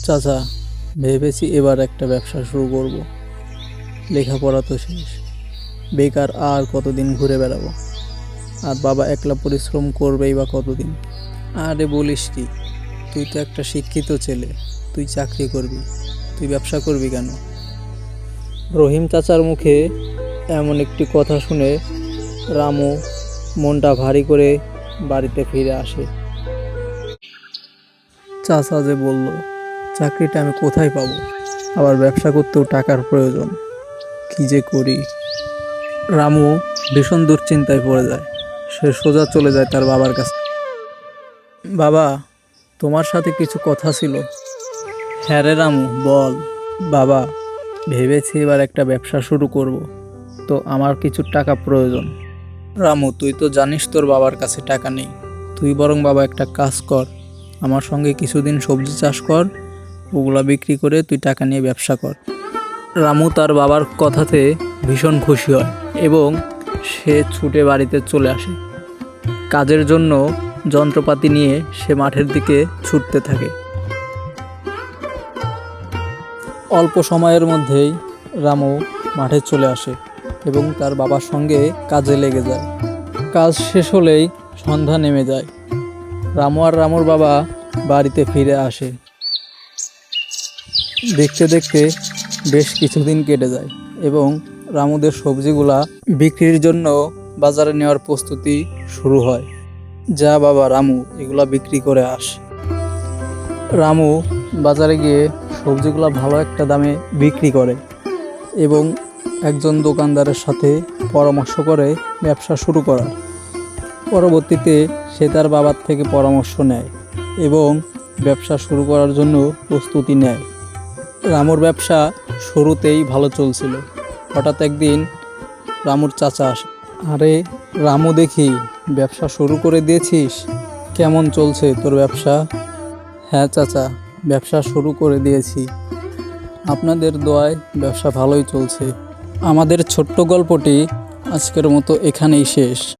চাচা, ভেবেছি এবার একটা ব্যবসা শুরু করব। লেখাপড়া তো শেষ, বেকার আর কতদিন ঘুরে বেড়াবো। আর বাবা একলা পরিশ্রম করবেই বা কতদিন। আরে বলিস কি, তুই তো একটা শিক্ষিত ছেলে, তুই চাকরি করবি, তুই ব্যবসা করবি কেন? রহিম চাচার মুখে এমন একটি কথা শুনে রামু মনটা ভারী করে বাড়িতে ফিরে আসে। চাচা যে বলল, চাকরিটা আমি কোথায় পাবো? আবার ব্যবসা করতেও টাকার প্রয়োজন, কি যে করি। রামু ভীষণ দুশ্চিন্তায় পড়ে যায়। সে সোজা চলে যায় তার বাবার কাছে। বাবা, তোমার সাথে কিছু কথা ছিল। হ্যাঁ রে রামু, বল। বাবা, ভেবেছি এবার একটা ব্যবসা শুরু করব, তো আমার কিছু টাকা প্রয়োজন। রামু, তুই তো জানিস তোর বাবার কাছে টাকা নেই। তুই বরং বাবা একটা কাজ কর, আমার সঙ্গে কিছুদিন সবজি চাষ কর, ওগুলা বিক্রি করে তুই টাকা নিয়ে ব্যবসা কর। রামু তার বাবার কথাতে ভীষণ খুশি হয় এবং সে ছুটে বাড়িতে চলে আসে। কাজের জন্য যন্ত্রপাতি নিয়ে সে মাঠের দিকে ছুটতে থাকে। অল্প সময়ের মধ্যেই রামু মাঠে চলে আসে এবং তার বাবার সঙ্গে কাজে লেগে যায়। কাজ শেষ হলেই সন্ধ্যা নেমে যায়। রামু আর রামুর বাবা বাড়িতে ফিরে আসে। দেখতে দেখতে বেশ কিছুদিন কেটে যায় এবং রামুদের সবজিগুলা বিক্রির জন্য বাজারে নেওয়ার প্রস্তুতি শুরু হয়। যা বাবা রামু, এগুলা বিক্রি করে আস। রামু বাজারে গিয়ে সবজিগুলা ভালো একটা দামে বিক্রি করে এবং একজন দোকানদারের সাথে পরামর্শ করে ব্যবসা শুরু করার। পরবর্তীতে সে তার বাবার থেকে পরামর্শ নেয় এবং ব্যবসা শুরু করার জন্য প্রস্তুতি নেয়। রামুর ব্যবসা শুরুতেই ভালো চলছিল। হঠাৎ একদিন রামুর চাচা আসে। আরে রামু, দেখি ব্যবসা শুরু করে দিয়েছিস, কেমন চলছে তোর ব্যবসা? হ্যাঁ চাচা, ব্যবসা শুরু করে দিয়েছি, আপনাদের দোয়ায় ব্যবসা ভালোই চলছে। আমাদের ছোট্ট গল্পটি আজকের মতো এখানেই শেষ।